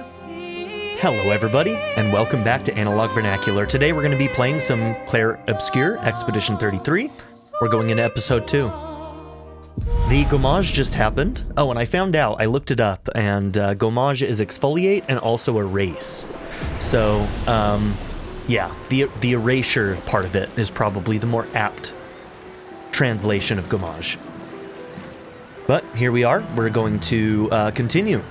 Hello everybody, and welcome back to Analog Vernacular. Today we're going to be playing some Clair Obscur, Expedition 33. We're going into episode 2. The gommage just happened. Oh, and I found out, I looked it up, and gommage is exfoliate and also erase. So, yeah, the erasure part of it is probably the more apt translation of gommage. But here we are, we're going to continue.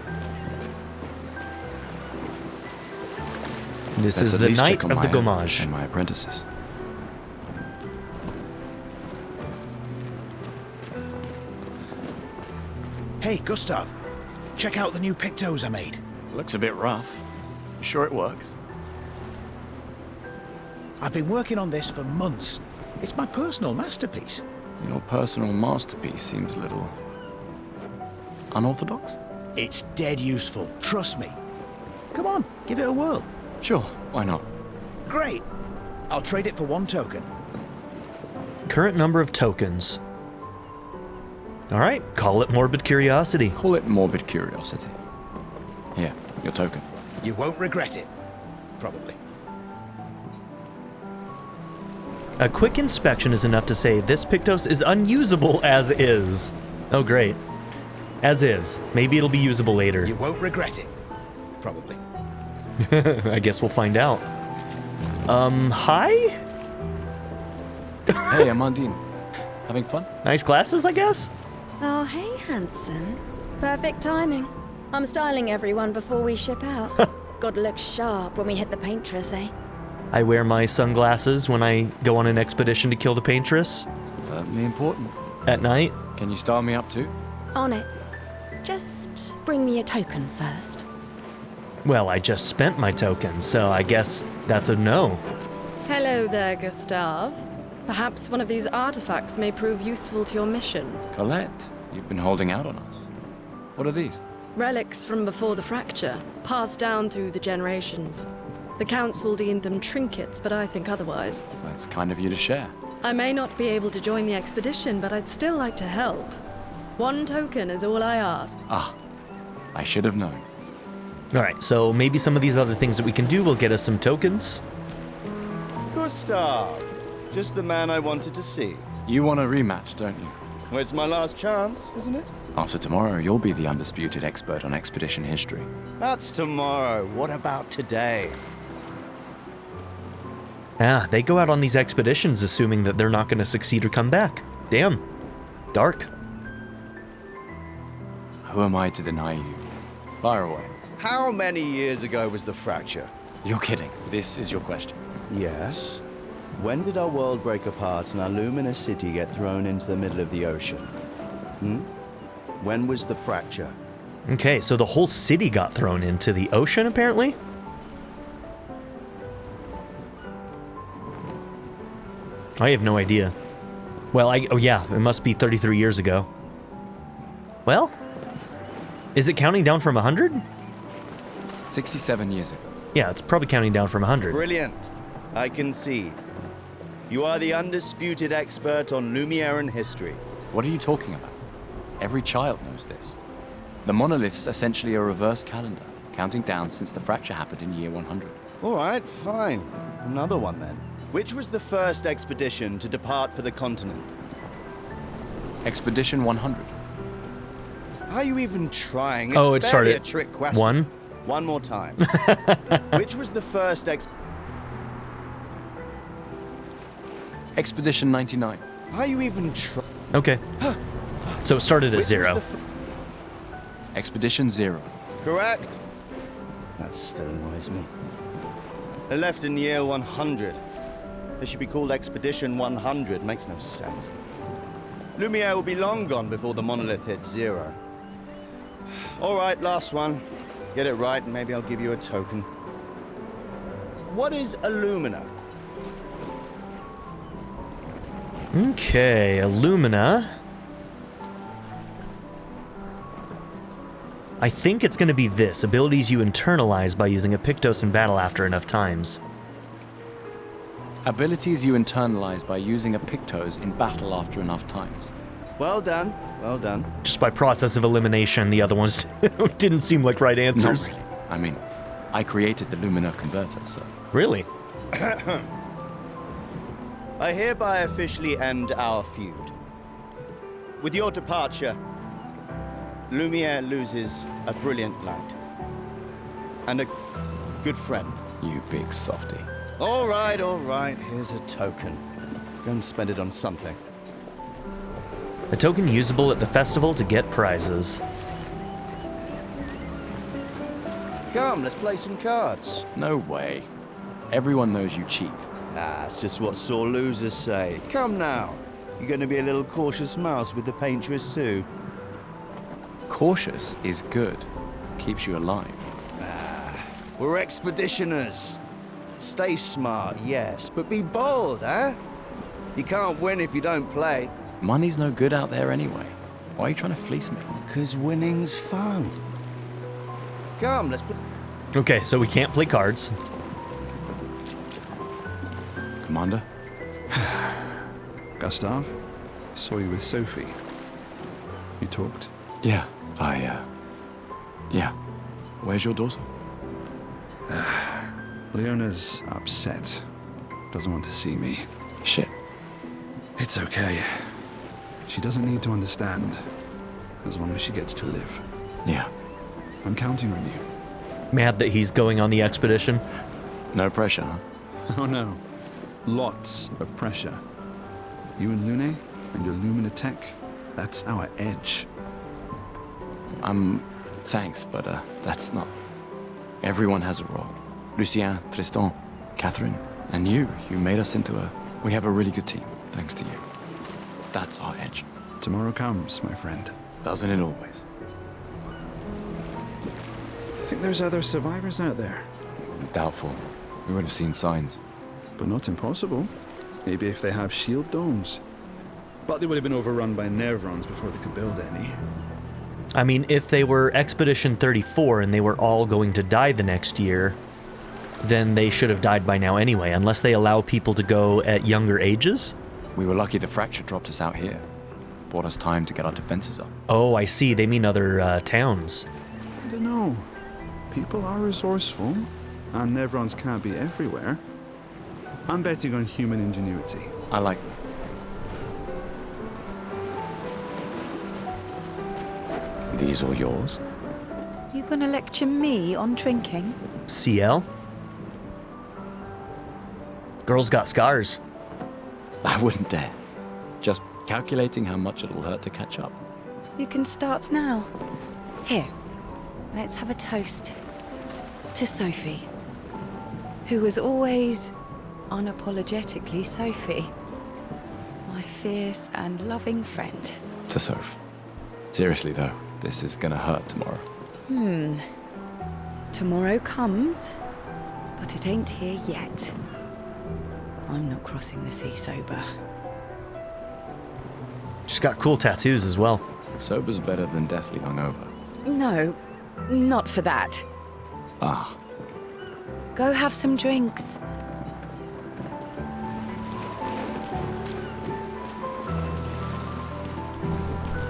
This is the night of the gommage. And my apprentices. Hey, Gustave, check out the new pictos I made. Looks a bit rough. You sure it works? I've been working on this for months. It's my personal masterpiece. Your personal masterpiece seems a little unorthodox. It's dead useful, trust me. Come on, give it a whirl. Sure, why not? Great. I'll trade it for 1 token. Current number of tokens. Alright, call it morbid curiosity. Call it morbid curiosity. Here, your token. You won't regret it. Probably. A quick inspection is enough to say this Pictos is unusable as is. Oh great. As is. Maybe it'll be usable later. You won't regret it. Probably. I guess we'll find out. Hi? Hey, Amandine. Having fun? Nice glasses, I guess? Oh, hey, Hanson. Perfect timing. I'm styling everyone before we ship out. Gotta look sharp when we hit the Paintress, eh? I wear my sunglasses when I go on an expedition to kill the Paintress. Certainly important. At night. Can you style me up too? On it. Just bring me a token first. Well, I just spent my token, so I guess that's a no. Hello there, Gustave. Perhaps one of these artifacts may prove useful to your mission. Colette, you've been holding out on us. What are these? Relics from before the fracture, passed down through the generations. The Council deemed them trinkets, but I think otherwise. That's kind of you to share. I may not be able to join the expedition, but I'd still like to help. 1 token is all I ask. Ah, I should have known. Alright, so maybe some of these other things that we can do will get us some tokens. Gustave, just the man I wanted to see. You want a rematch, don't you? Well, it's my last chance, isn't it? After tomorrow, you'll be the undisputed expert on expedition history. That's tomorrow. What about today? Ah, they go out on these expeditions assuming that they're not going to succeed or come back. Damn. Dark. Who am I to deny you? Fire away. How many years ago was the fracture? You're kidding. This is your question. Yes. When did our world break apart and our luminous city get thrown into the middle of the ocean? When was the fracture? Okay, so the whole city got thrown into the ocean, apparently? I have no idea. Well, oh yeah, it must be 33 years ago. Well, is it counting down from 100? 67 years ago. Yeah, it's probably counting down from 100. Brilliant. I concede. You are the undisputed expert on Lumiere history. What are you talking about? Every child knows this. The monolith's essentially a reverse calendar, counting down since the fracture happened in year 100. All right, fine. Another one then. Which was the first expedition to depart for the continent? Expedition 100. Are you even trying? It's Oh, it started. a trick question. 1? One more time. Which was the first Expedition 99. Are you even trying? Okay. So it started at 0. Expedition 0. Correct. That still annoys me. They left in year 100. They should be called Expedition 100. Makes no sense. Lumiere will be long gone before the monolith hits 0. All right, last one. Get it right, and maybe I'll give you a token. What is Illumina? Okay, Illumina. I think it's going to be this. Abilities you internalize by using a Pictos in battle after enough times. Abilities you internalize by using a Pictos in battle after enough times. Well done. Just by process of elimination, the other ones didn't seem like right answers. Not really. I mean, I created the Lumina converter, so... Really? I hereby officially end our feud. With your departure, Lumiere loses a brilliant light. And a good friend. You big softy. All right, here's a token. Go and spend it on something. A token usable at the festival to get prizes. Come, let's play some cards. No way. Everyone knows you cheat. That's just what sore losers say. Come now. You're going to be a little cautious mouse with the Paintress too. Cautious is good. Keeps you alive. We're expeditioners. Stay smart, yes, but be bold, eh? You can't win if you don't play. Money's no good out there anyway. Why are you trying to fleece me? 'Cause winning's fun. Come, let's play. Okay, so we can't play cards. Commander? Gustave, saw you with Sophie. You talked? Yeah, yeah. Where's your daughter? Leona's upset. Doesn't want to see me. Shit. It's okay. She doesn't need to understand, as long as she gets to live. Yeah. I'm counting on you. Mad that he's going on the expedition. No pressure, huh? Oh no. Lots of pressure. You and Lune and your Lumina tech, that's our edge. Thanks, but that's not... Everyone has a role. Lucien, Tristan, Catherine, and you made us into a... We have a really good team, thanks to you. That's our edge. Tomorrow comes, my friend. Doesn't it always? I think there's other survivors out there. Doubtful. We would have seen signs. But not impossible. Maybe if they have shield domes. But they would have been overrun by Nevrons before they could build any. I mean, if they were Expedition 34 and they were all going to die the next year, then they should have died by now anyway, unless they allow people to go at younger ages. We were lucky the fracture dropped us out here. Bought us time to get our defenses up. Oh, I see. They mean other towns. I don't know. People are resourceful, and Nevrons can't be everywhere. I'm betting on human ingenuity. I like that. These all yours? You gonna lecture me on drinking? CL? Girl's got scars. I wouldn't dare. Just calculating how much it'll hurt to catch up. You can start now. Here, let's have a toast. To Sophie, who was always unapologetically Sophie. My fierce and loving friend. To Soph. Seriously though, this is gonna hurt tomorrow. Tomorrow comes, but it ain't here yet. I'm not crossing the sea sober. She's got cool tattoos as well. Sober's better than deathly hungover. No, not for that. Ah. Go have some drinks.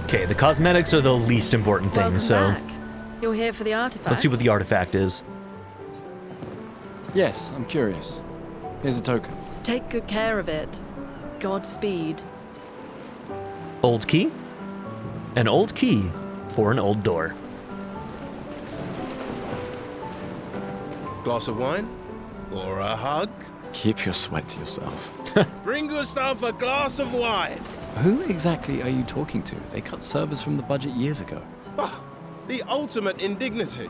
Okay, the cosmetics are the least important thing, Welcome so back. You're here for the artifact. let's see what the artifact is. Yes, I'm curious. Here's a token. Take good care of it. Godspeed. Old key? An old key for an old door. Glass of wine? Or a hug? Keep your sweat to yourself. Bring Gustave a glass of wine! Who exactly are you talking to? They cut servers from the budget years ago. Ah, the ultimate indignity.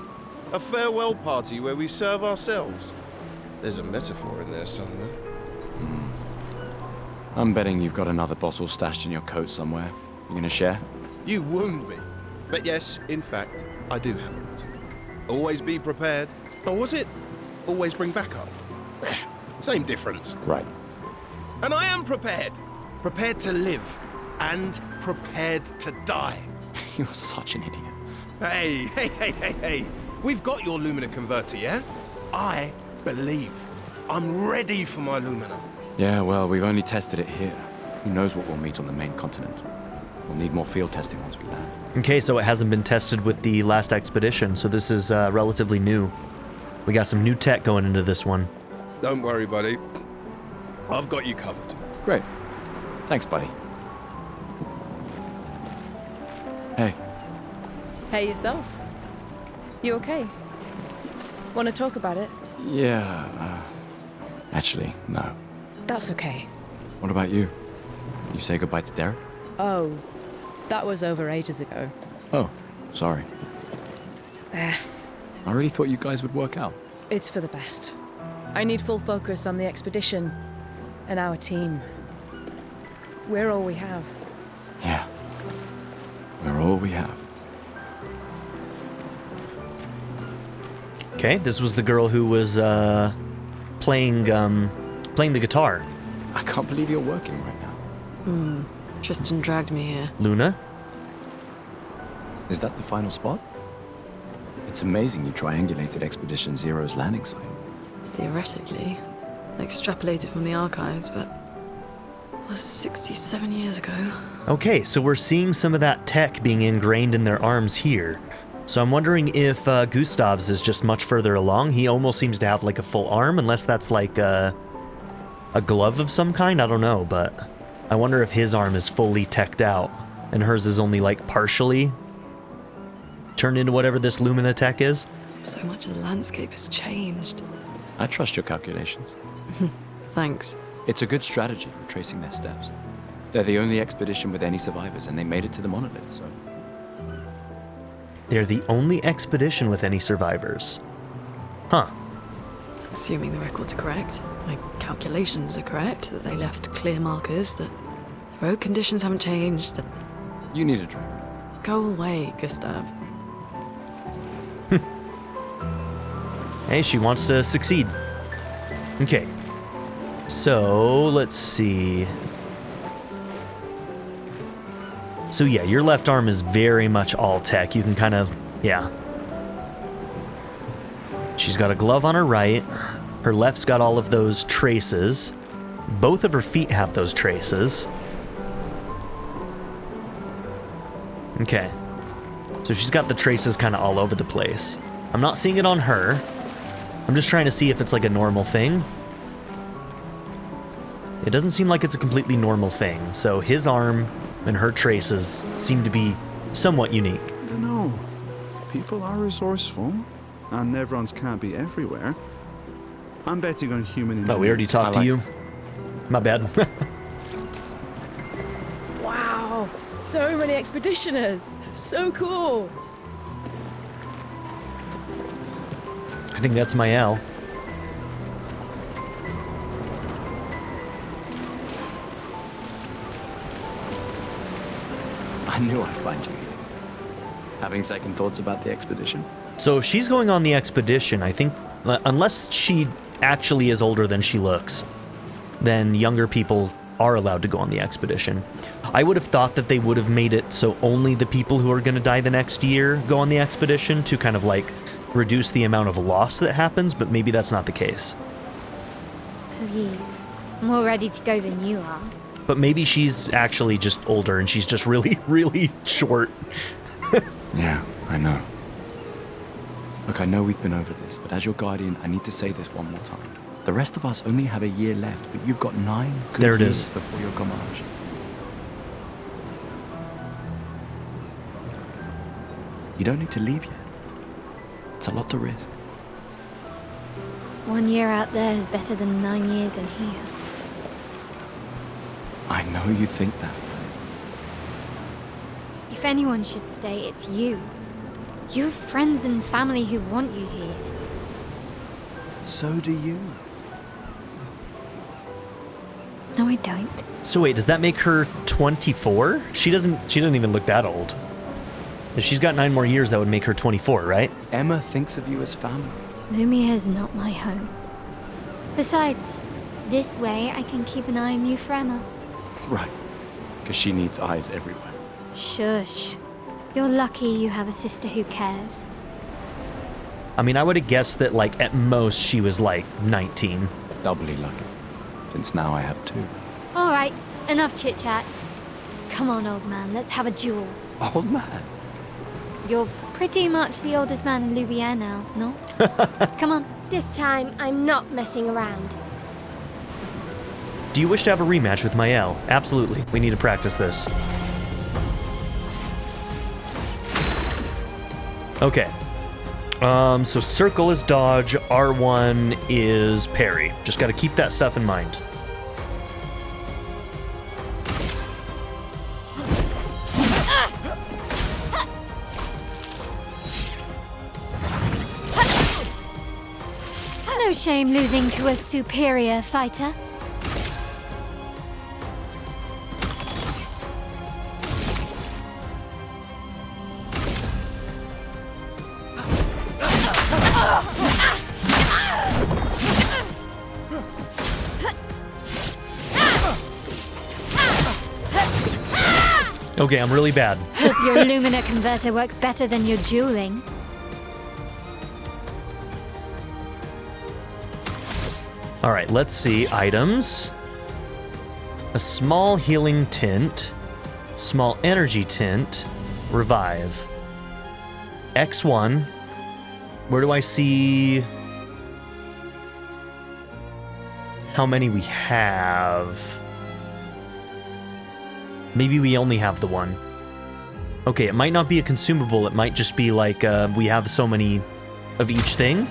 A farewell party where we serve ourselves. There's a metaphor in there somewhere. I'm betting you've got another bottle stashed in your coat somewhere. You gonna share? You wound me. But yes, in fact, I do have a motto. Always be prepared. Or was it? Always bring backup. Same difference. Right. And I am prepared. Prepared to live. And prepared to die. You're such an idiot. Hey. We've got your Lumina converter, yeah? I believe. I'm ready for my Lumina. Yeah, well, we've only tested it here. Who knows what we'll meet on the main continent? We'll need more field testing once we land. Okay, so it hasn't been tested with the last expedition, so this is relatively new. We got some new tech going into this one. Don't worry, buddy. I've got you covered. Great. Thanks, buddy. Hey. Hey, yourself. You okay? Want to talk about it? Yeah, actually, no. That's okay. What about you? You say goodbye to Derek? Oh, that was over ages ago. Oh, sorry. Eh, I really thought you guys would work out. it's for the best. I need full focus on the expedition and our team. We're all we have. Yeah. We're all we have. Okay, this was the girl who was playing the guitar. I can't believe you're working right now. Tristan dragged me here. Luna? Is that the final spot? It's amazing you triangulated Expedition Zero's landing site. Theoretically. Extrapolated from the archives, but it was 67 years ago. Okay, so we're seeing some of that tech being ingrained in their arms here. So I'm wondering if Gustave's is just much further along. He almost seems to have like a full arm, unless that's like a glove of some kind. I don't know, but I wonder if his arm is fully teched out and hers is only like partially turned into whatever this Lumina tech is. So much of the landscape has changed. I trust your calculations. Thanks. It's a good strategy, retracing their steps. They're the only expedition with any survivors, and they made it to the monolith, so... They're the only expedition with any survivors. Huh. Assuming the records are correct, my calculations are correct, that they left clear markers, that the road conditions haven't changed, that... You need a drink. Go away, Gustave. Hey, she wants to succeed. Okay. So, let's see. So yeah, your left arm is very much all tech. You can kind of, yeah. She's got a glove on her right. Her left's got all of those traces. Both of her feet have those traces. Okay. So she's got the traces kind of all over the place. I'm not seeing it on her. I'm just trying to see if it's like a normal thing. It doesn't seem like it's a completely normal thing. So his arm and her traces seem to be somewhat unique. I don't know. People are resourceful, and everyone's can't be everywhere. I'm betting on human ingenuity. Oh, we already talked to you. My bad. Wow! So many expeditioners! So cool! I think that's my L. I knew I'd find you here. Having second thoughts about the expedition? So if she's going on the expedition, I think, unless she actually is older than she looks, then younger people are allowed to go on the expedition. I would have thought that they would have made it so only the people who are going to die the next year go on the expedition to kind of like reduce the amount of loss that happens, but maybe that's not the case. Please. I'm more ready to go than you are. But maybe she's actually just older and she's just really, really short. Yeah, I know. Look, I know we've been over this, but as your guardian, I need to say this one more time. The rest of us only have a year left, but you've got 9 good There it years is. before your gommage. You don't need to leave yet. It's a lot to risk. 1 year out there is better than 9 years in here. I know you think that, but If anyone should stay, it's you. You have friends and family who want you here. so do you. No, I don't. So wait, does that make her 24? She doesn't even look that old. If she's got 9 more years, that would make her 24, right? Emma thinks of you as family. Lumia's not my home. Besides, this way I can keep an eye on you for Emma. Right. Because she needs eyes everywhere. Shush. You're lucky you have a sister who cares. I mean, I would have guessed that, like, at most she was, like, 19. Doubly lucky. Since now I have 2. All right, enough chit-chat. Come on, old man, let's have a duel. Old man. You're pretty much the oldest man in Louvier now, no? Come on. This time, I'm not messing around. Do you wish to have a rematch with Mael? Absolutely. We need to practice this. Okay. So circle is dodge, R1 is parry. Just got to keep that stuff in mind. No shame losing to a superior fighter. Okay, I'm really bad. Hope your Lumina converter works better than your dueling. All right, let's see. Items. A small healing tint. Small energy tint. Revive. X1. Where do I see how many we have? Maybe we only have the one. Okay, it might not be a consumable. It might just be like we have so many of each thing.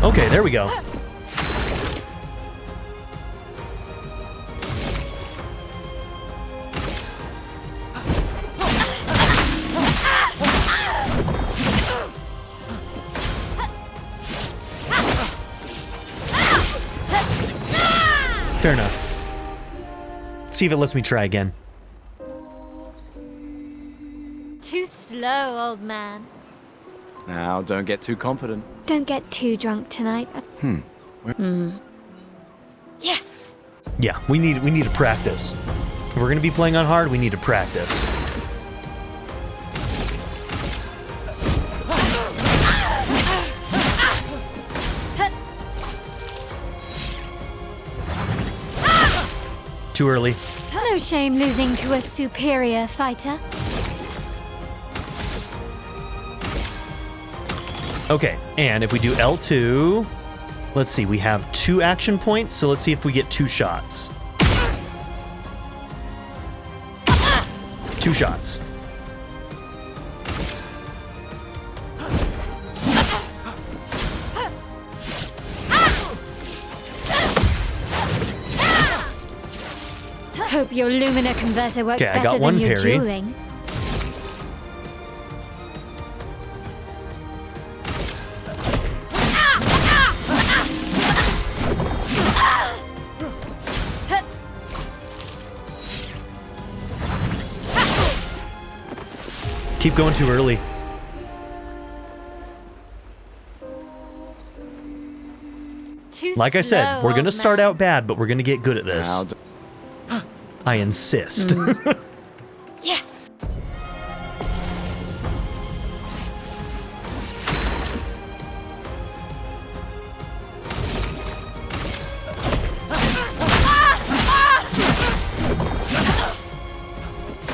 Okay, there we go. Fair enough. See if it lets me try again. Too slow, old man. Now, don't get too confident. Don't get too drunk tonight. Yes! Yeah, we need to practice. If we're gonna be playing on hard, we need to practice. Too early. No shame losing to a superior fighter. Okay, and if we do L2, let's see, we have 2 action points, so let's see if we get 2 shots. 2 shots. Hope your Lumina converter works Okay, I better got than one your parry. dueling. Keep going too early. Too Like I said, slow, we're gonna old start man. out bad, but we're gonna get good at this. I insist. Yes!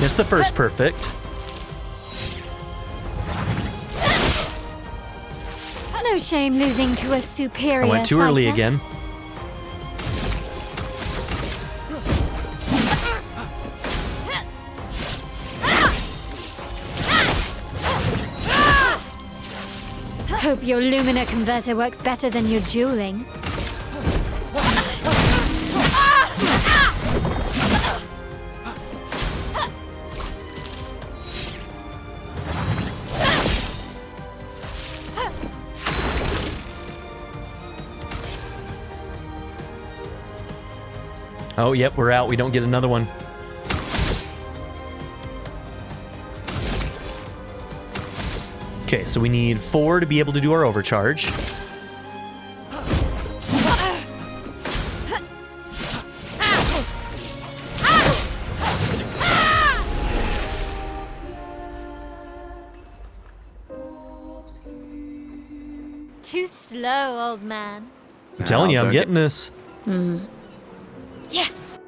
It's the first perfect. No shame losing to a superior I went too early fighter. again. Hope your Lumina converter works better than your dueling. Oh, yep, we're out. We don't get another one. Okay, so we need 4 to be able to do our overcharge. slow, old man. I'm telling you, I'm don't getting this. Yes.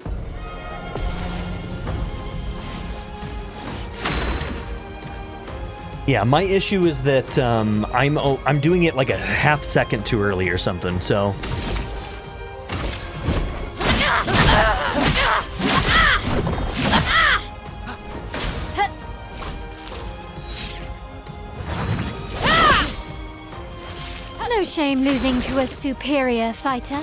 Yeah, my issue is that I'm doing it like a half second too early or something, so... No shame losing to a superior fighter.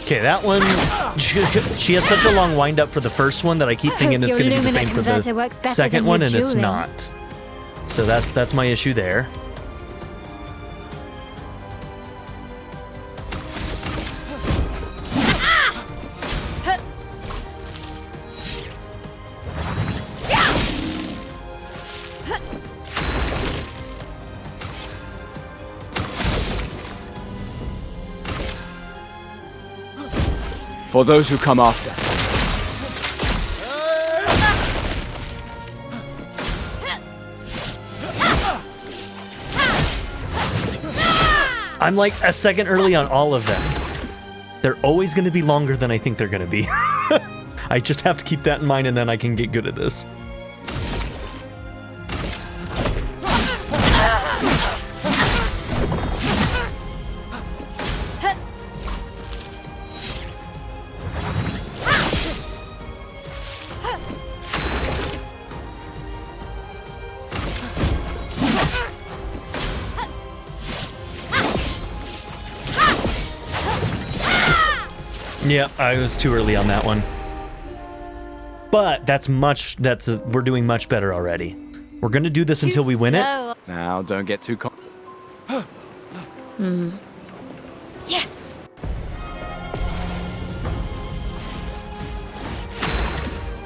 Okay, that one, she has such a long wind up for the first one that I keep thinking it's going to be the same for the second one, and it's not. So that's my issue there. For those who come after. I'm like a second early on all of them. They're always going to be longer than I think they're going to be. I just have to keep that in mind, and then I can get good at this. Yeah, I was too early on that one. But we're doing much better already. We're gonna do this until we win it. Now, don't get too Yes.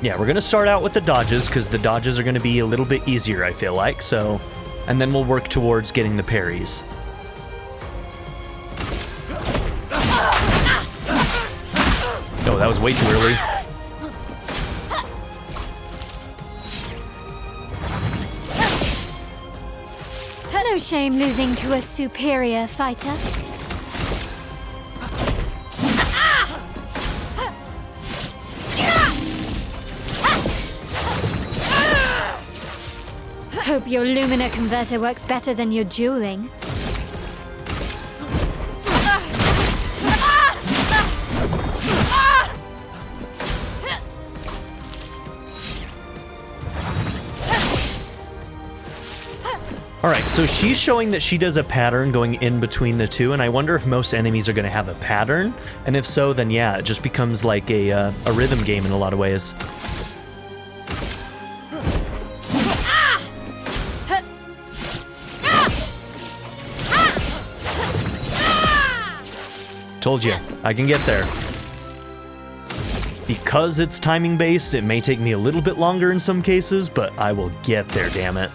Yeah, we're gonna start out with the dodges, because the dodges are gonna be a little bit easier, I feel like, so... And then we'll work towards getting the parries. Oh, that was way too early. No shame losing to a superior fighter. Hope your Lumina converter works better than your dueling. Alright, so she's showing that she does a pattern going in between the two, and I wonder if most enemies are going to have a pattern, and if so, then yeah, it just becomes like a rhythm game in a lot of ways. Told you, I can get there. Because it's timing based, it may take me a little bit longer in some cases, but I will get there, damn it.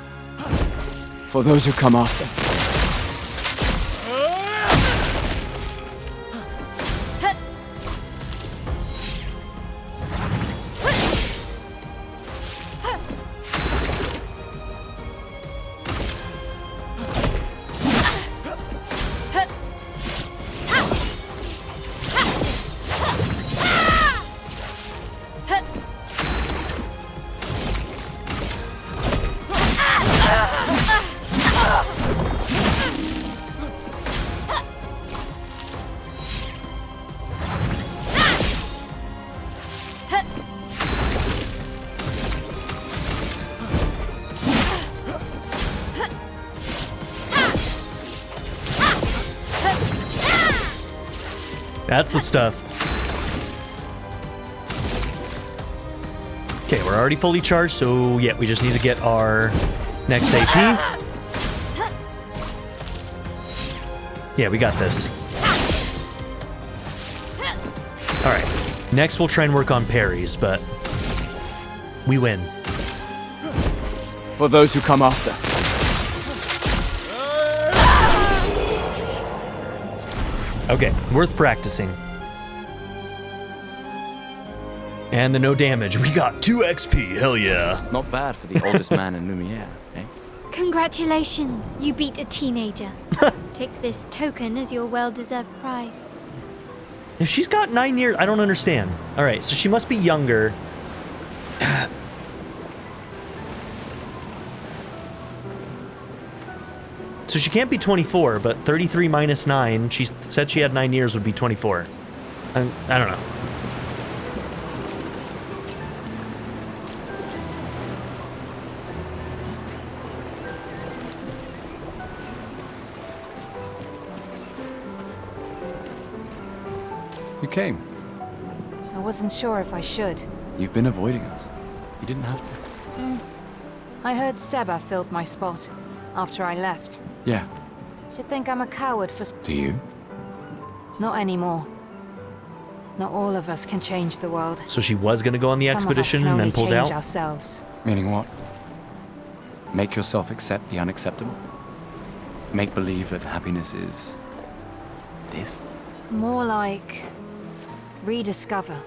For those who come after. That's the stuff. Okay, we're already fully charged, so yeah, we just need to get our next AP. Yeah, we got this. Alright, next we'll try and work on parries, but we win. For those who come after. Okay, worth practicing. And the no damage. We got 2 XP. Hell yeah. Not bad for the oldest man in Lumiere, eh? Congratulations, you beat a teenager. Take this token as your well-deserved prize. If she's got 9 years, I don't understand. All right, so she must be younger. So she can't be 24, but 33 minus 9, she said she had 9 years would be 24. I don't know. You came. I wasn't sure if I should. You've been avoiding us. You didn't have to. I heard Seba filled my spot after I left. Yeah. Do you think I'm a coward for... Do you? Not anymore. Not all of us can change the world. So she was going to go on the expedition and then pulled out? Ourselves. Meaning what? Make yourself accept the unacceptable? Make believe that happiness is... this? More like... rediscover.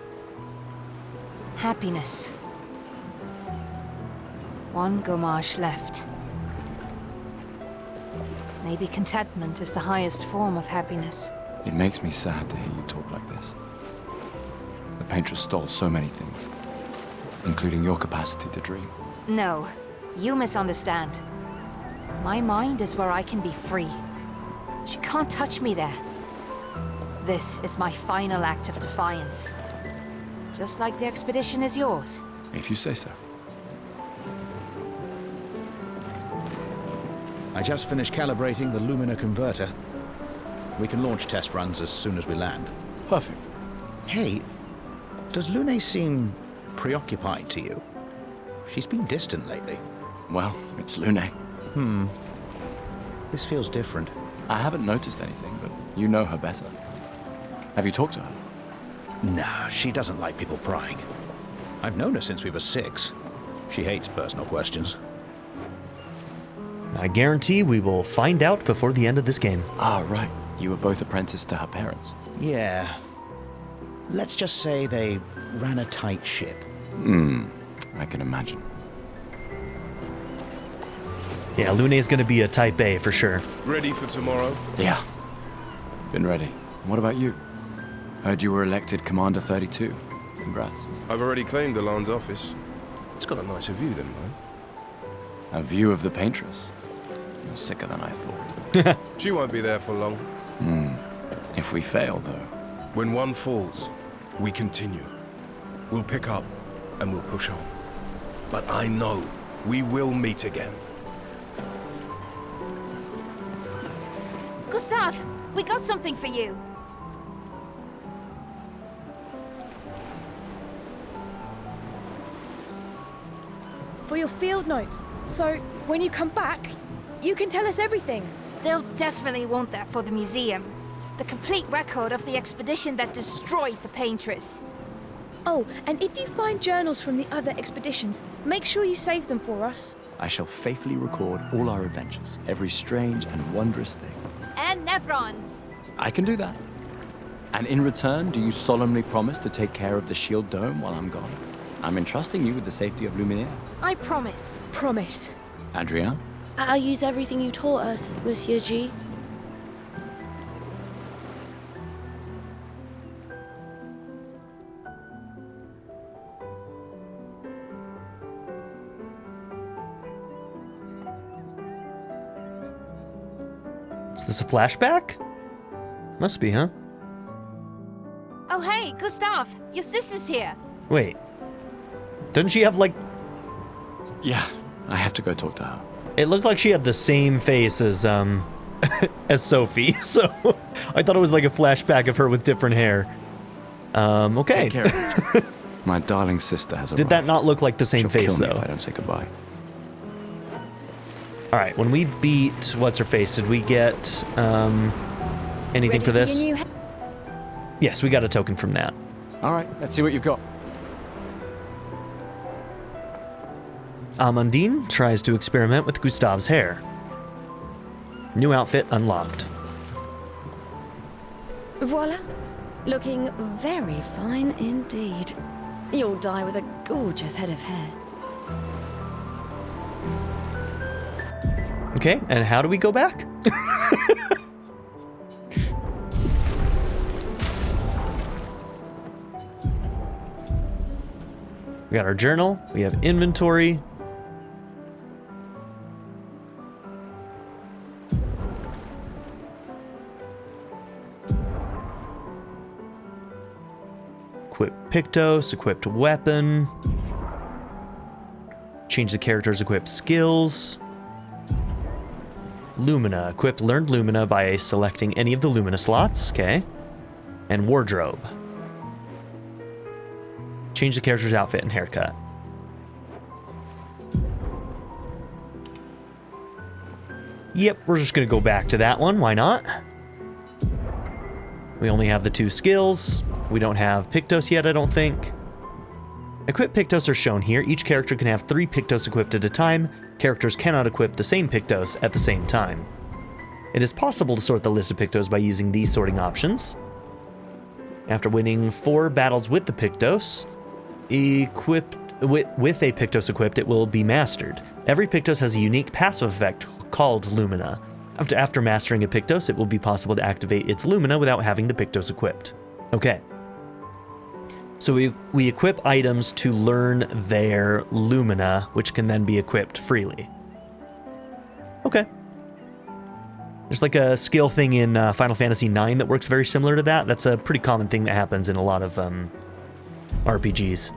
Happiness. One Gomage left. Maybe contentment is the highest form of happiness. It makes me sad to hear you talk like this. The Paintress stole so many things, including your capacity to dream. No, you misunderstand. My mind is where I can be free. She can't touch me there. This is my final act of defiance. Just like the expedition is yours. If you say so. I just finished calibrating the Lumina converter. We can launch test runs as soon as we land. Perfect. Hey, does Lune seem preoccupied to you? She's been distant lately. Well, it's Lune. This feels different. I haven't noticed anything, but you know her better. Have you talked to her? No, she doesn't like people prying. I've known her since we were 6. She hates personal questions. I guarantee we will find out before the end of this game. Ah, right. You were both apprenticed to her parents. Yeah. Let's just say they ran a tight ship. I can imagine. Yeah, Lune's gonna be a type A for sure. Ready for tomorrow? Yeah. Been ready. What about you? Heard you were elected Commander 32. Congrats. I've already claimed Alon's office. It's got a nicer view than mine. A view of the Paintress. You're sicker than I thought. She won't be there for long. If we fail, though. When one falls, we continue. We'll pick up and we'll push on. But I know we will meet again. Gustave, we got something for you. For your field notes. So, when you come back, you can tell us everything. They'll definitely want that for the museum. The complete record of the expedition that destroyed the Paintress. Oh, and if you find journals from the other expeditions, make sure you save them for us. I shall faithfully record all our adventures, every strange and wondrous thing. And Nevrons. I can do that. And in return, do you solemnly promise to take care of the shield dome while I'm gone? I'm entrusting you with the safety of Lumiere. I promise. Promise. Adrien? I'll use everything you taught us, Monsieur G. Is this a flashback? Must be, huh? Oh hey, Gustave, your sister's here. Wait. Doesn't she have, like... Yeah, I have to go talk to her. It looked like she had the same face as, as Sophie, so I thought it was like a flashback of her with different hair. Okay. Take care of it. My darling sister has arrived. Did that not look like the same face, kill me though? if I don't say goodbye. Alright, when we beat What's-Her-Face, did we get, anything for this? Yes, we got a token from that. Alright, let's see what you've got. Amandine tries to experiment with Gustave's hair. New outfit unlocked. Voila. Looking very fine indeed. You'll die with a gorgeous head of hair. Okay, and how do we go back? We got our journal, we have inventory. Equip Pictos, equipped weapon. Change the character's equipped skills. Lumina, equip learned Lumina by selecting any of the Lumina slots, okay. And wardrobe. Change the character's outfit and haircut. Yep, we're just gonna go back to that one, why not? We only have the 2 skills. We don't have Pictos yet, I don't think. Equip Pictos are shown here. Each character can have 3 Pictos equipped at a time. Characters cannot equip the same Pictos at the same time. It is possible to sort the list of Pictos by using these sorting options. After winning 4 battles with the Pictos, equipped with a Pictos equipped, it will be mastered. Every Pictos has a unique passive effect called Lumina. After mastering a Pictos, it will be possible to activate its Lumina without having the Pictos equipped. Okay. So we equip items to learn their Lumina, which can then be equipped freely. Okay. There's like a skill thing in Final Fantasy IX that works very similar to that. That's a pretty common thing that happens in a lot of RPGs.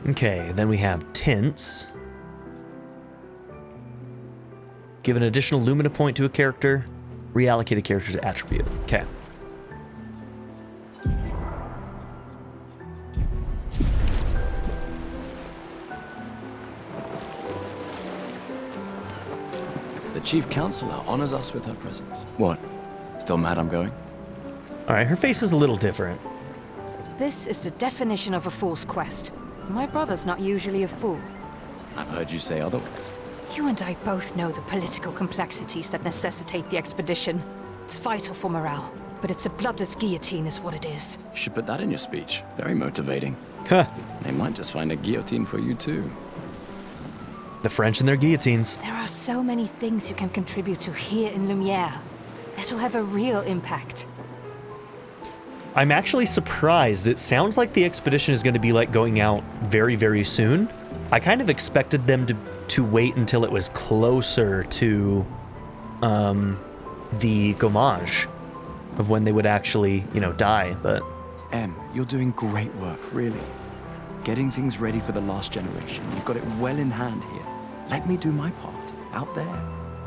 Okay, then we have tints. Give an additional Lumina point to a character. Reallocate a character's attribute. Okay. The Chief Counselor honors us with her presence. What? Still mad I'm going? Alright, her face is a little different. This is the definition of a fool's quest. My brother's not usually a fool. I've heard you say otherwise. You and I both know the political complexities that necessitate the expedition. It's vital for morale, but it's a bloodless guillotine is what it is. You should put that in your speech. Very motivating. Huh. They might just find a guillotine for you too. The French and their guillotines. There are so many things you can contribute to here in Lumiere that'll have a real impact. I'm actually surprised. It sounds like the expedition is going to be like going out very, very soon. I kind of expected them to wait until it was closer to the gommage of when they would actually, you know, die, but... Em, you're doing great work, really. Getting things ready for the last generation. You've got it well in hand here. Let me do my part, out there,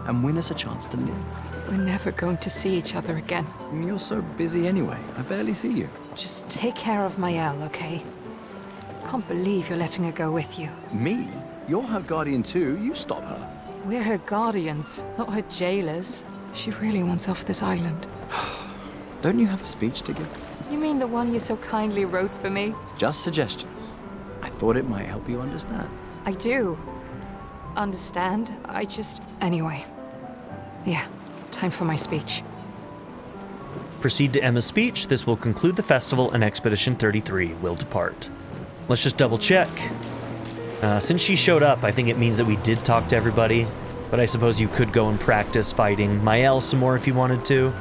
and win us a chance to live. We're never going to see each other again. You're so busy anyway. I barely see you. Just take care of Maëlle, okay? Can't believe you're letting her go with you. Me? You're her guardian too. You stop her. We're her guardians, not her jailers. She really wants off this island. Don't you have a speech to give? You mean the one you so kindly wrote for me? Just suggestions. I thought it might help you understand. I do. Understand? Anyway. Yeah, time for my speech. Proceed to Emma's speech. This will conclude the festival and Expedition 33 will depart. Let's just double check. Since she showed up, I think it means that we did talk to everybody, but I suppose you could go and practice fighting Maëlle some more if you wanted to.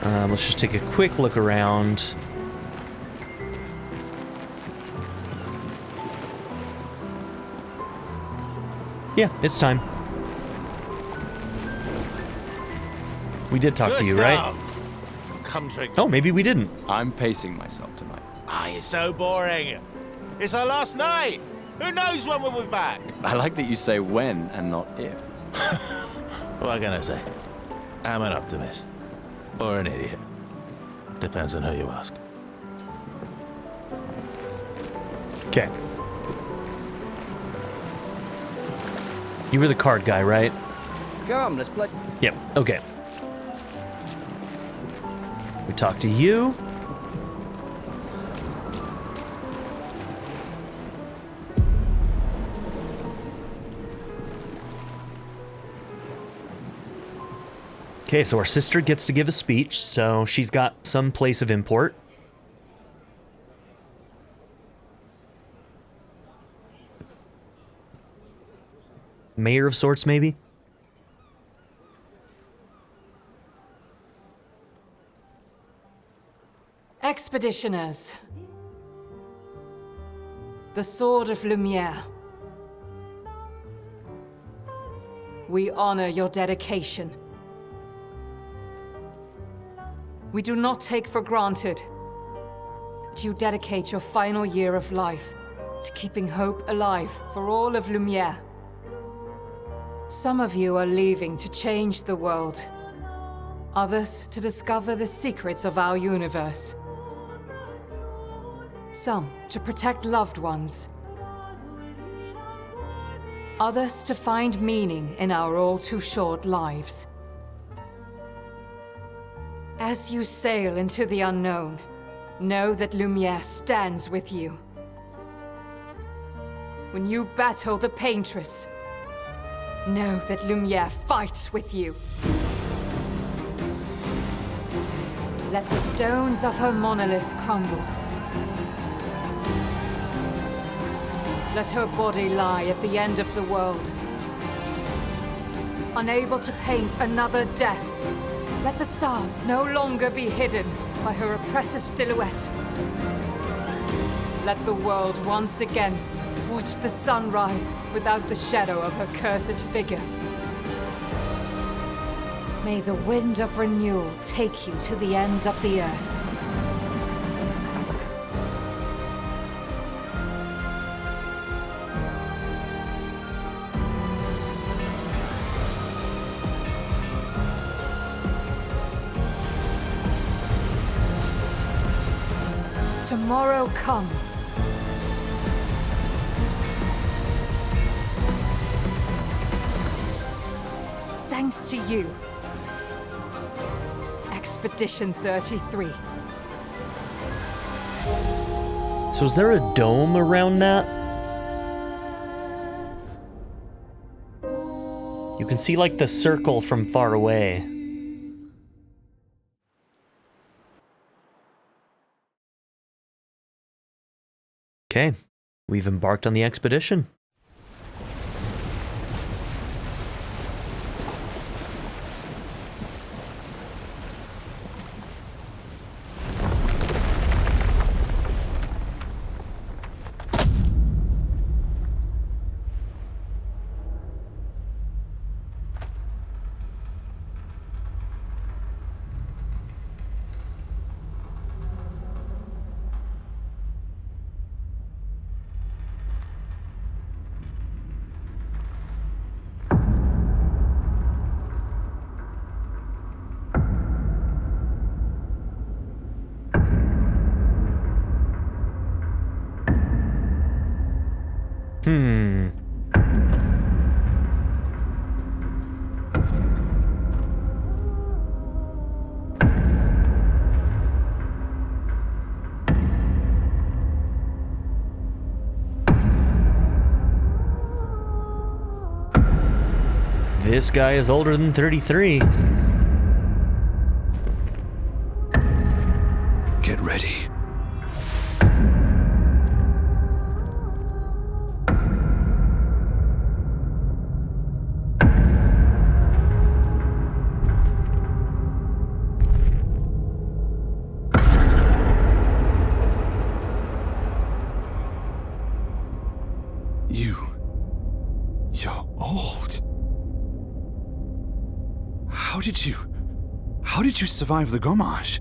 Let's just take a quick look around. Yeah, it's time. We did talk to you, right? Come drink. Oh, maybe we didn't. I'm pacing myself tonight. You're so boring. It's our last night. Who knows when we'll be back? I like that you say when and not if. What can I say? I'm an optimist. Or an idiot. Depends on who you ask. Okay. You were the card guy, right? Come, let's play. Yep, okay. We talk to you. Okay, so our sister gets to give a speech, so she's got some place of import. Mayor of sorts, maybe? Expeditioners. The Sword of Lumiere. We honor your dedication. We do not take for granted that you dedicate your final year of life to keeping hope alive for all of Lumiere. Some of you are leaving to change the world. Others to discover the secrets of our universe. Some to protect loved ones. Others to find meaning in our all too short lives. As you sail into the unknown, know that Lumiere stands with you. When you battle the Paintress, know that Lumiere fights with you. Let the stones of her monolith crumble. Let her body lie at the end of the world. Unable to paint another death, let the stars no longer be hidden by her oppressive silhouette. Let the world once again watch the sun rise without the shadow of her cursed figure. May the wind of renewal take you to the ends of the earth. Tomorrow comes. Thanks to you. Expedition 33. So is there a dome around that? You can see like the circle from far away. Okay, we've embarked on the expedition. This guy is older than 33. Get ready. You're old. How did you survive the Gommage?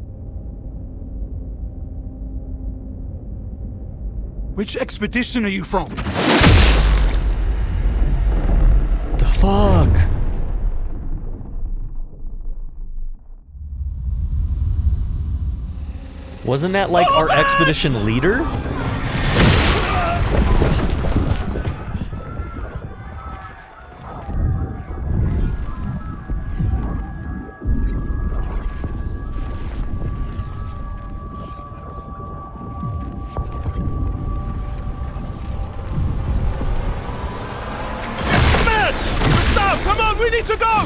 Which expedition are you from? The fuck? Wasn't that like our expedition leader? on, we need to go!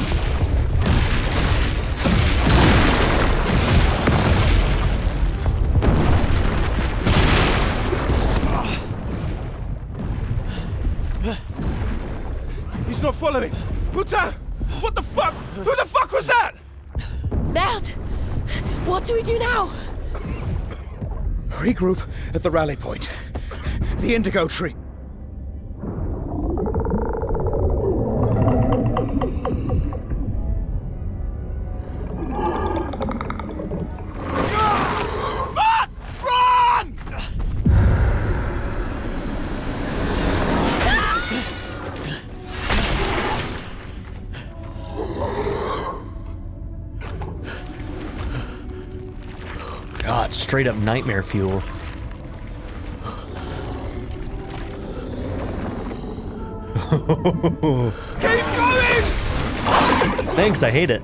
He's not following. Putain! What the fuck? Who the fuck was that? Merde! What do we do now? Regroup at the rally point. The indigo tree. Fuck! Run! God, straight up nightmare fuel. Keep going! Thanks, I hate it.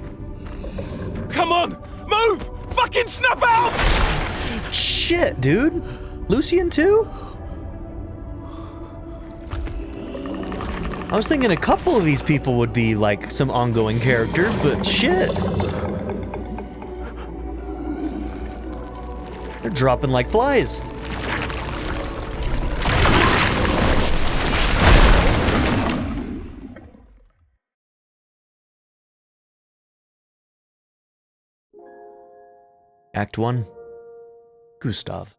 Come on! Move! Fucking snap out! Shit, dude. Lucian too? I was thinking a couple of these people would be like some ongoing characters, but shit. They're dropping like flies. Act 1. Gustave.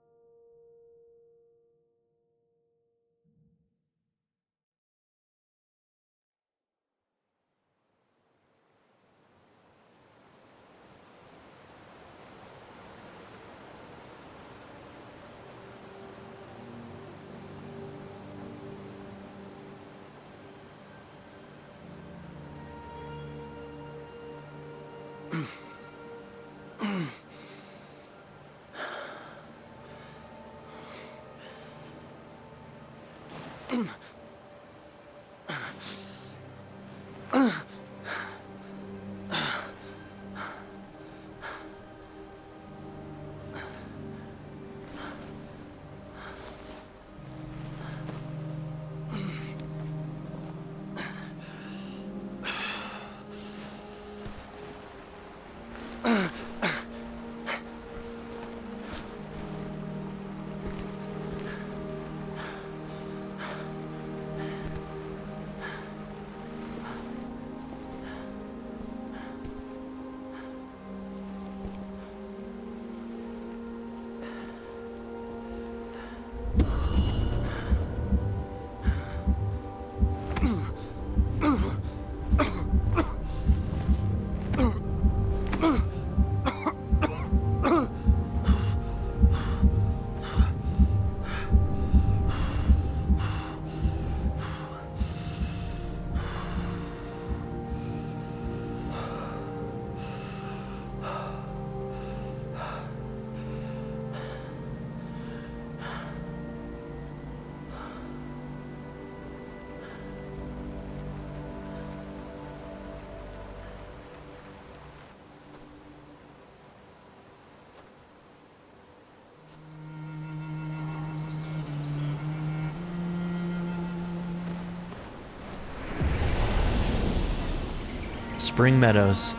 Spring Meadows.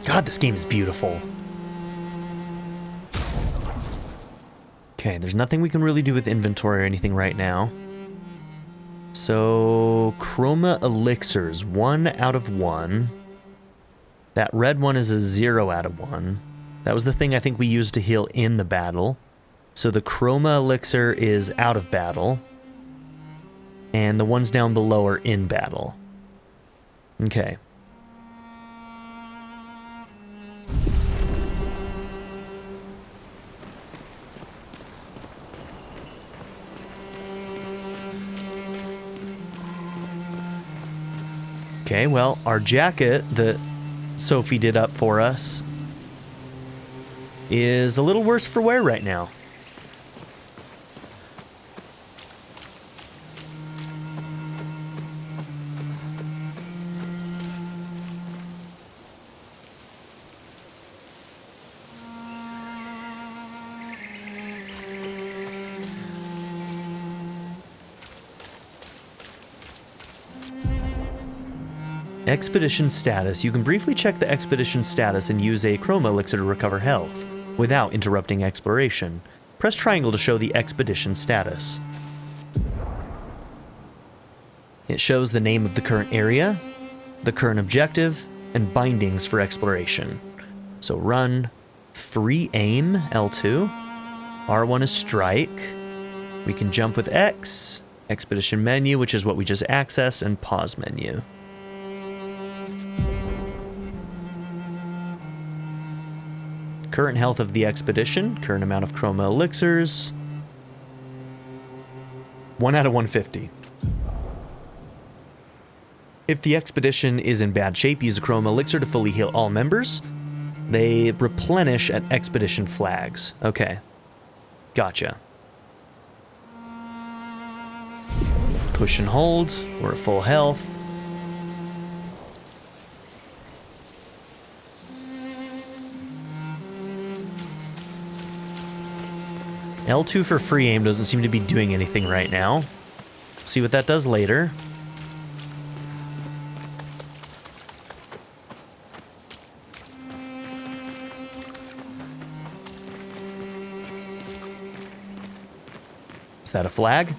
God, this game is beautiful. Okay, there's nothing we can really do with inventory or anything right now. So, Chroma Elixirs, 1 out of 1. That red one is a 0 out of 1. That was the thing I think we used to heal in the battle. So the Chroma Elixir is out of battle. And the ones down below are in battle. Okay. Okay, well, our jacket that Sophie did up for us is a little worse for wear right now. Expedition status. You can briefly check the expedition status and use a chroma elixir to recover health without interrupting exploration. Press triangle to show the expedition status. It shows the name of the current area, the current objective, and bindings for exploration. So run, free aim, L2. R1 is strike. We can jump with X, expedition menu, which is what we just accessed, and pause menu. Current health of the expedition, current amount of chroma elixirs. 1 out of 150. If the expedition is in bad shape, use a chroma elixir to fully heal all members. They replenish at expedition flags. Okay. Gotcha. Push and hold. We're at full health. L2 for free aim doesn't seem to be doing anything right now. See what that does later. Is that a flag?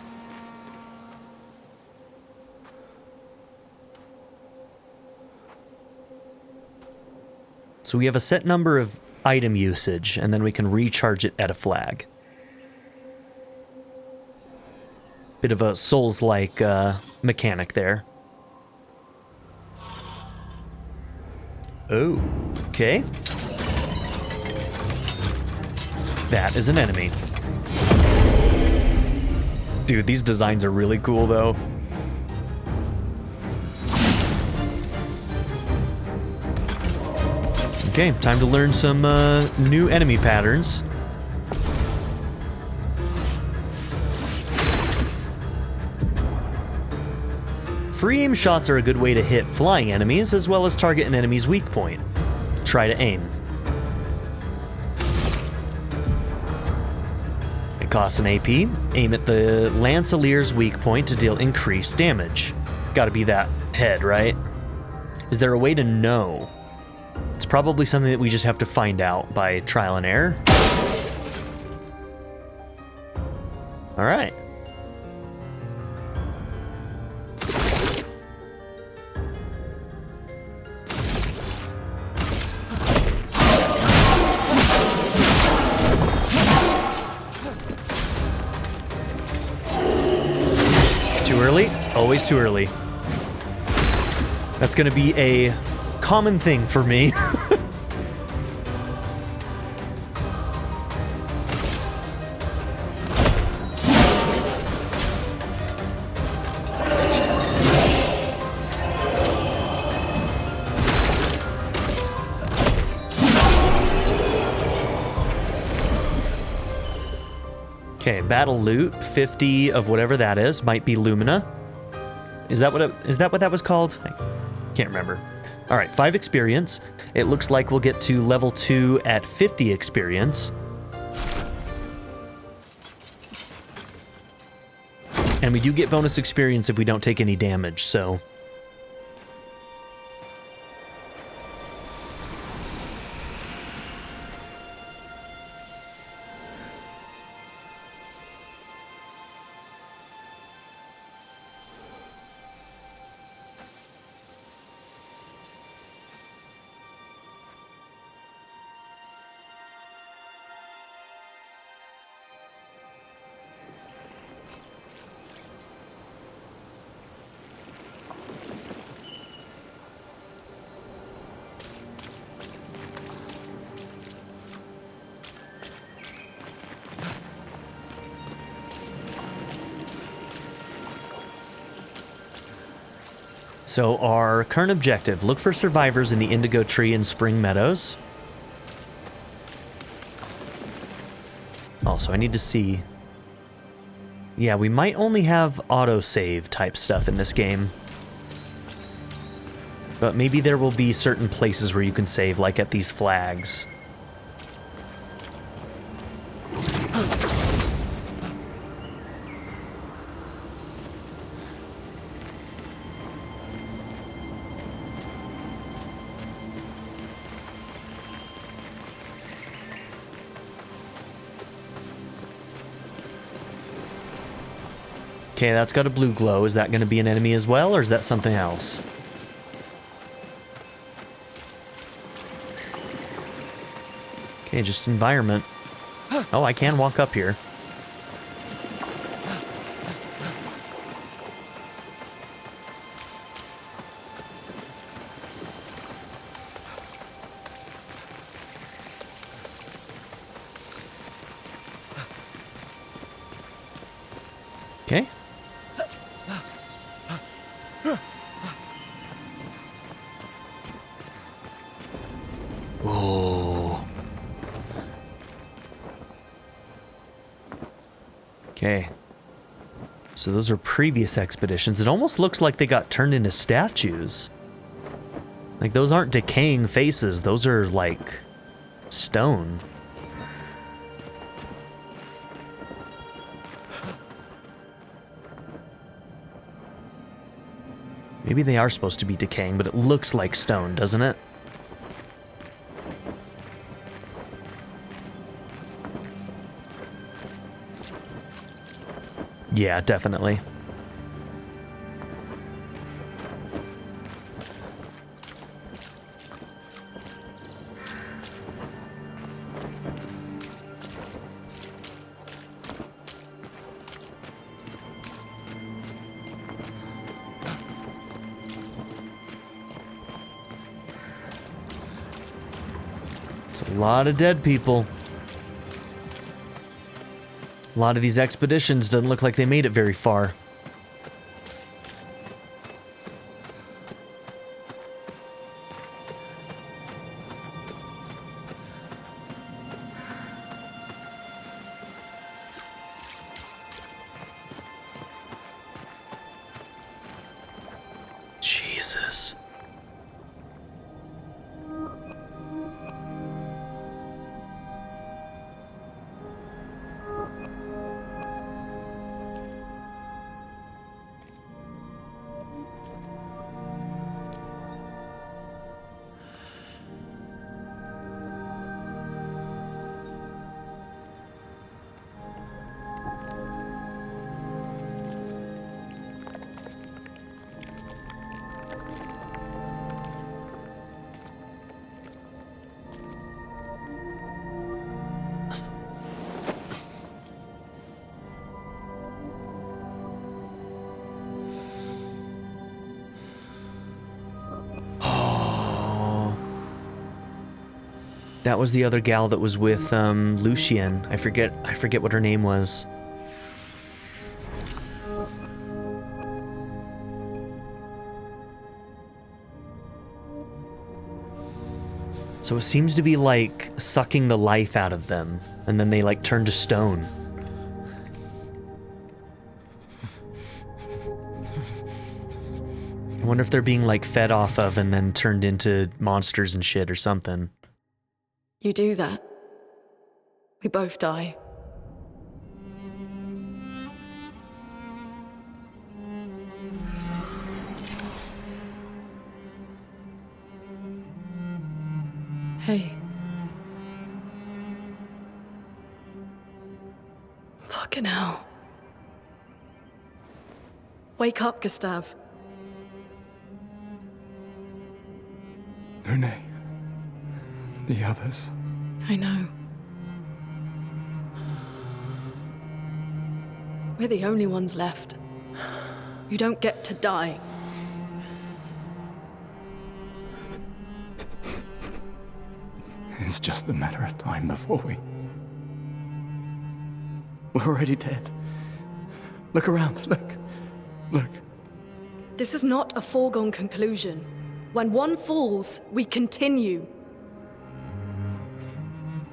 So we have a set number of item usage, and then we can recharge it at a flag. Bit of a Souls-like mechanic there. Oh, okay. That is an enemy. Dude, these designs are really cool, though. Okay, time to learn some new enemy patterns. Free aim shots are a good way to hit flying enemies, as well as target an enemy's weak point. Try to aim. It costs an AP. Aim at the Lancelier's weak point to deal increased damage. Gotta be that head, right? Is there a way to know? It's probably something that we just have to find out by trial and error. Alright. Too early? Always too early. That's gonna be a common thing for me. Okay, battle loot, 50 of whatever that is, might be Lumina. Is that what that was called? I can't remember. All right, 5 experience. It looks like we'll get to level 2 at 50 experience. And we do get bonus experience if we don't take any damage, so... So our current objective, look for survivors in the Indigo Tree and Spring Meadows. Also, I need to see... Yeah, we might only have autosave type stuff in this game. But maybe there will be certain places where you can save, like at these flags. Okay, that's got a blue glow. Is that going to be an enemy as well, or is that something else? Okay, just environment. Oh, I can walk up here. Okay. Oh. Okay. So those are previous expeditions. It almost looks like they got turned into statues. Like, those aren't decaying faces. Those are, like, stone. Maybe they are supposed to be decaying, but it looks like stone, doesn't it? Yeah, definitely. It's a lot of dead people. A lot of these expeditions doesn't look like they made it very far. Jesus. That was the other gal that was with Lucien. I forget what her name was. So it seems to be like sucking the life out of them, and then they like turn to stone. I wonder if they're being like fed off of and then turned into monsters and shit or something. You do that, we both die. Hey. Fucking hell. Wake up, Gustave. Lune. The others. I know. We're the only ones left. You don't get to die. It's just a matter of time before we're already dead. Look around, look. This is not a foregone conclusion. When one falls, we continue.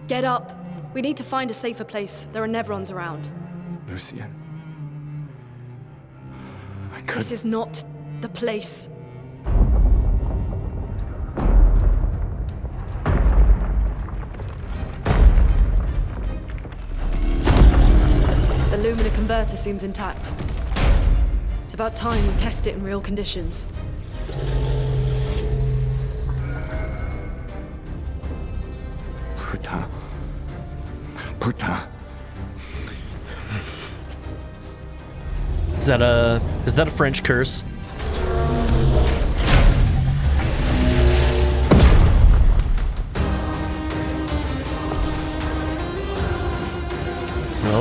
Get up. We need to find a safer place. There are Nevrons around. Lucien. This is not the place. The Lumina converter seems intact. It's about time we test it in real conditions. Is that a French curse?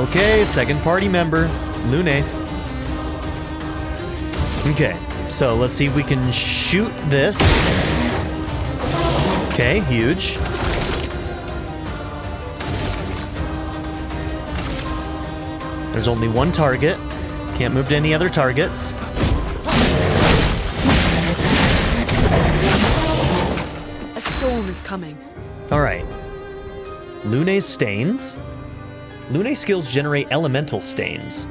Okay, second party member, Lune. Okay, so let's see if we can shoot this. Okay, huge. There's only one target. Can't move to any other targets. A storm is coming. All right. Lune's stains. Lune's skills generate elemental stains.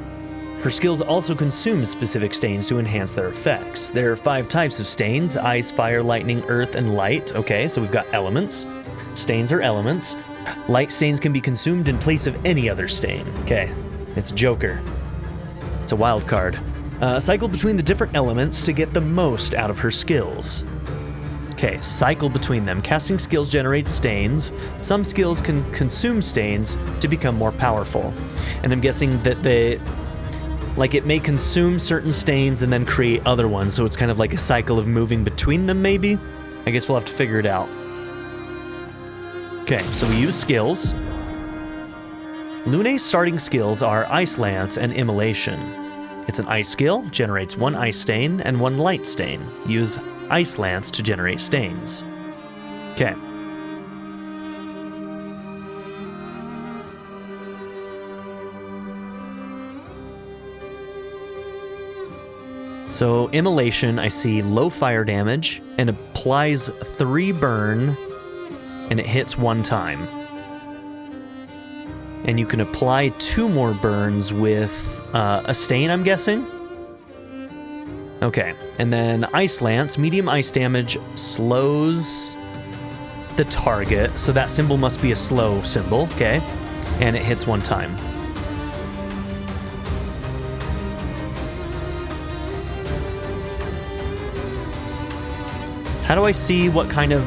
Her skills also consume specific stains to enhance their effects. There are 5 types of stains: ice, fire, lightning, earth, and light. Okay, so we've got elements. Stains are elements. Light stains can be consumed in place of any other stain. Okay, it's Joker. It's a wild card. Cycle between the different elements to get the most out of her skills. Okay, cycle between them. Casting skills generate stains. Some skills can consume stains to become more powerful. And I'm guessing that it may consume certain stains and then create other ones, so it's kind of like a cycle of moving between them, maybe? I guess we'll have to figure it out. Okay, so we use skills. Lune's starting skills are Ice Lance and Immolation. It's an ice skill, generates 1 ice stain and 1 light stain. Use Ice Lance to generate stains. Okay. So Immolation, I see low fire damage and applies 3 burn, and it hits 1 time. And you can apply 2 more burns with a stain, I'm guessing? Okay, and then Ice Lance, medium ice damage, slows the target, so that symbol must be a slow symbol, okay? And it hits 1 time. How do I see what kind of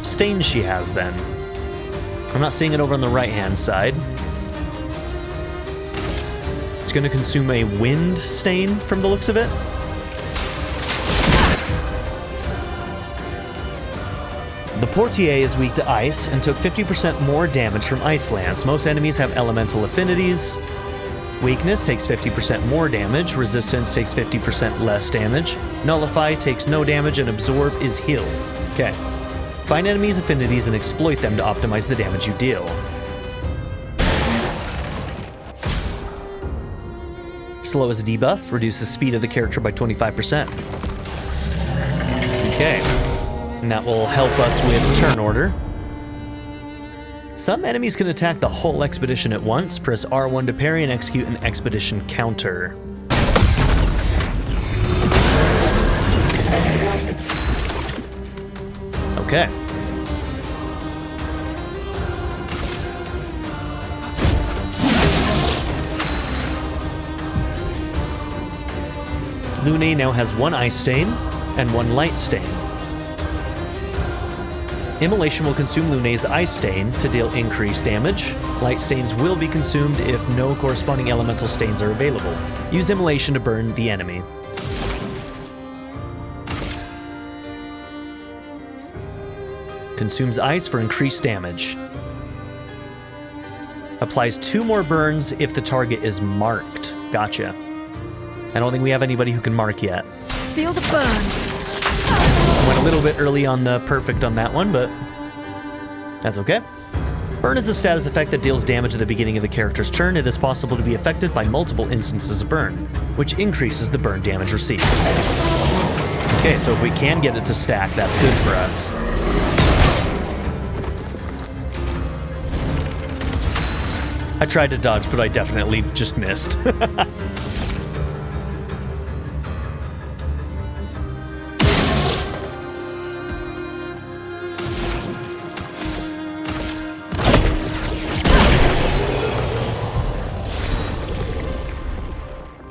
stain she has then? I'm not seeing it over on the right-hand side. It's going to consume a wind stain from the looks of it. The Portier is weak to ice and took 50% more damage from Ice Lance. Most enemies have elemental affinities. Weakness takes 50% more damage. Resistance takes 50% less damage. Nullify takes no damage, and Absorb is healed. Okay. Find enemies' affinities and exploit them to optimize the damage you deal. Slow as a debuff, reduces speed of the character by 25%. Okay. And that will help us with turn order. Some enemies can attack the whole expedition at once. Press R1 to parry and execute an expedition counter. Okay. Lune now has 1 ice stain and 1 light stain. Immolation will consume Lune's ice stain to deal increased damage. Light stains will be consumed if no corresponding elemental stains are available. Use Immolation to burn the enemy. Consumes ice for increased damage. Applies 2 more burns if the target is marked. Gotcha. I don't think we have anybody who can mark yet. Feel the burn. Went a little bit early on the perfect on that one, but that's okay. Burn is a status effect that deals damage at the beginning of the character's turn. It is possible to be affected by multiple instances of burn, which increases the burn damage received. Okay, so if we can get it to stack, that's good for us. I tried to dodge, but I definitely just missed.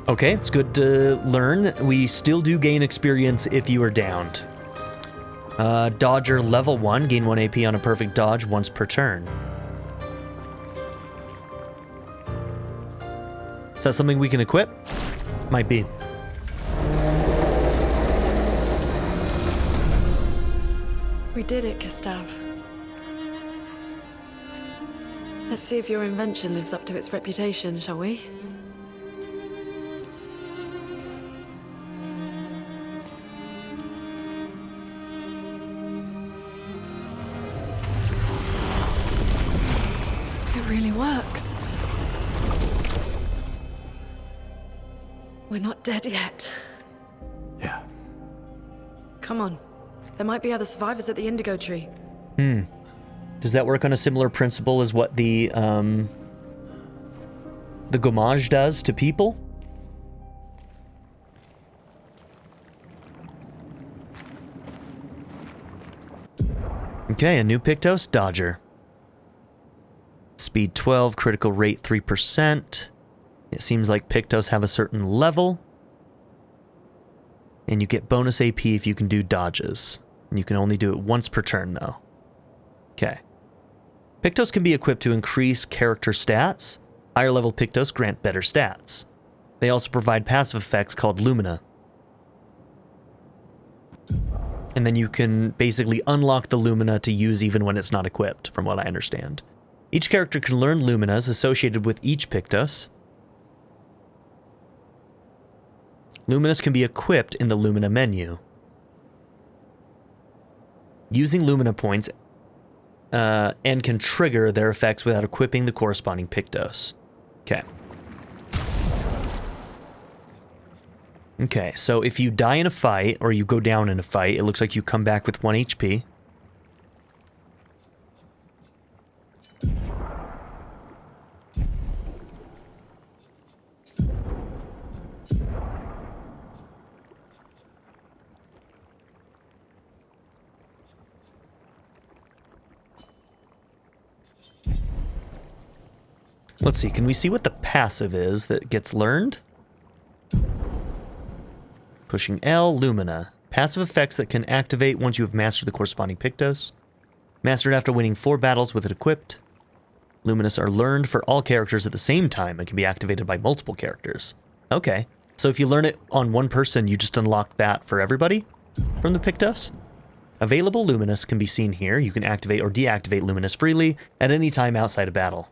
Okay, it's good to learn. We still do gain experience if you are downed. Dodger level 1, gain 1 AP on a perfect dodge once per turn. Is that something we can equip? Might be. We did it, Gustave. Let's see if your invention lives up to its reputation, shall we? It really works. We're not dead yet. Yeah. Come on. There might be other survivors at the Indigo Tree. Does that work on a similar principle as what the gommage does to people? Okay, a new Pictos Dodger. Speed 12, critical rate 3%. It seems like Pictos have a certain level. And you get bonus AP if you can do dodges. And you can only do it once per turn, though. Okay. Pictos can be equipped to increase character stats. Higher level Pictos grant better stats. They also provide passive effects called Lumina. And then you can basically unlock the Lumina to use even when it's not equipped, from what I understand. Each character can learn Luminas associated with each Pictos. Luminas can be equipped in the Lumina menu. Using Lumina points and can trigger their effects without equipping the corresponding Pictos. Okay. Okay, so if you die in a fight, or you go down in a fight, it looks like you come back with 1 HP. Let's see, can we see what the passive is that gets learned? Pushing L, Lumina. Passive effects that can activate once you have mastered the corresponding Pictos. Mastered after winning 4 battles with it equipped. Luminas are learned for all characters at the same time and can be activated by multiple characters. Okay, so if you learn it on one person, you just unlock that for everybody from the Pictos? Available Luminous can be seen here. You can activate or deactivate Luminous freely at any time outside of battle.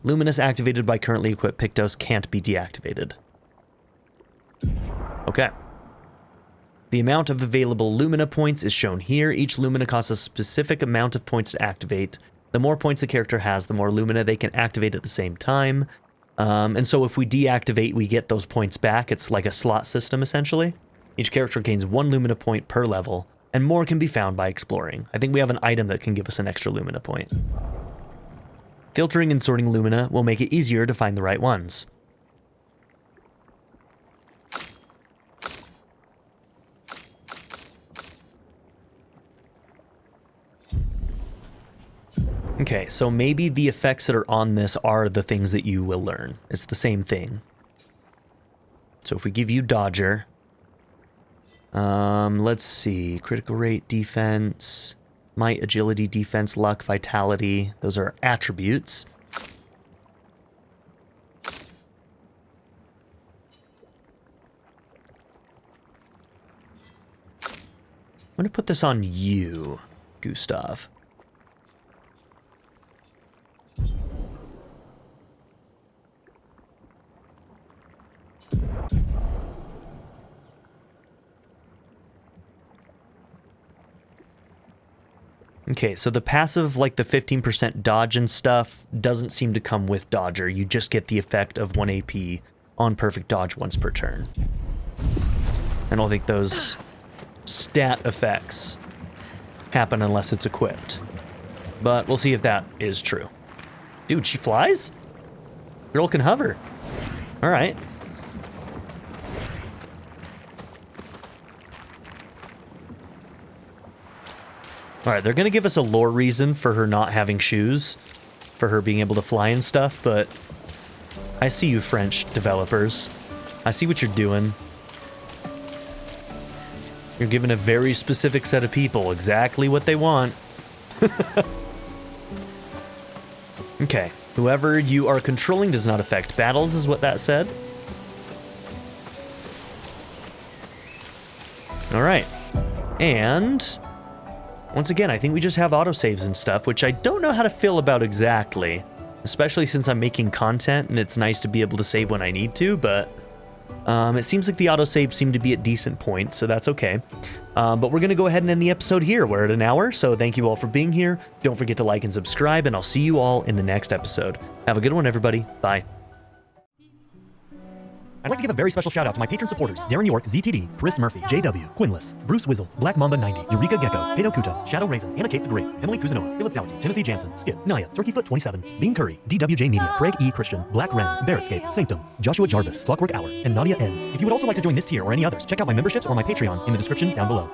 Luminous activated by currently equipped Pictos can't be deactivated. Okay. The amount of available Lumina points is shown here. Each Lumina costs a specific amount of points to activate. The more points the character has, the more Lumina they can activate at the same time. And so if we deactivate, we get those points back. It's like a slot system, essentially. Each character gains 1 Lumina point per level, and more can be found by exploring. I think we have an item that can give us an extra Lumina point. Filtering and sorting Lumina will make it easier to find the right ones. Okay, so maybe the effects that are on this are the things that you will learn. It's the same thing. So if we give you Dodger, let's see, critical rate, defense, might, agility, defense, luck, vitality, those are attributes. I'm going to put this on you, Gustave. Okay, so the passive, like the 15% dodge and stuff, doesn't seem to come with Dodger. You just get the effect of 1 AP on perfect dodge once per turn. I don't think those stat effects happen unless it's equipped. But we'll see if that is true. Dude, she flies? Girl can hover. All right. All right, they're going to give us a lore reason for her not having shoes, for her being able to fly and stuff, but I see you French developers. I see what you're doing. You're giving a very specific set of people exactly what they want. Okay, whoever you are controlling does not affect battles, is what that said. All right. And once again, I think we just have autosaves and stuff, which I don't know how to feel about exactly, especially since I'm making content and it's nice to be able to save when I need to, but it seems like the autosaves seem to be at decent points, so that's okay. But we're going to go ahead and end the episode here. We're at an hour, so thank you all for being here. Don't forget to like and subscribe, and I'll see you all in the next episode. Have a good one, everybody. Bye. I'd like to give a very special shout out to my patron supporters: Darren York, ZTD, Chris Murphy, JW, Quinless, Bruce Wizzle, Black Mamba 90, Eureka Gecko, Hato Kuto, Shadow Raven, Anna Kate the Great, Emily Kuzanoa, Philip Doughty, Timothy Jansen, Skip, Naya, Turkeyfoot 27, Bean Curry, DWJ Media, Craig E. Christian, Black Ren, Barrettscape, Sanctum, Joshua Jarvis, Clockwork Hour, and Nadia N. If you would also like to join this tier or any others, check out my memberships or my Patreon in the description down below.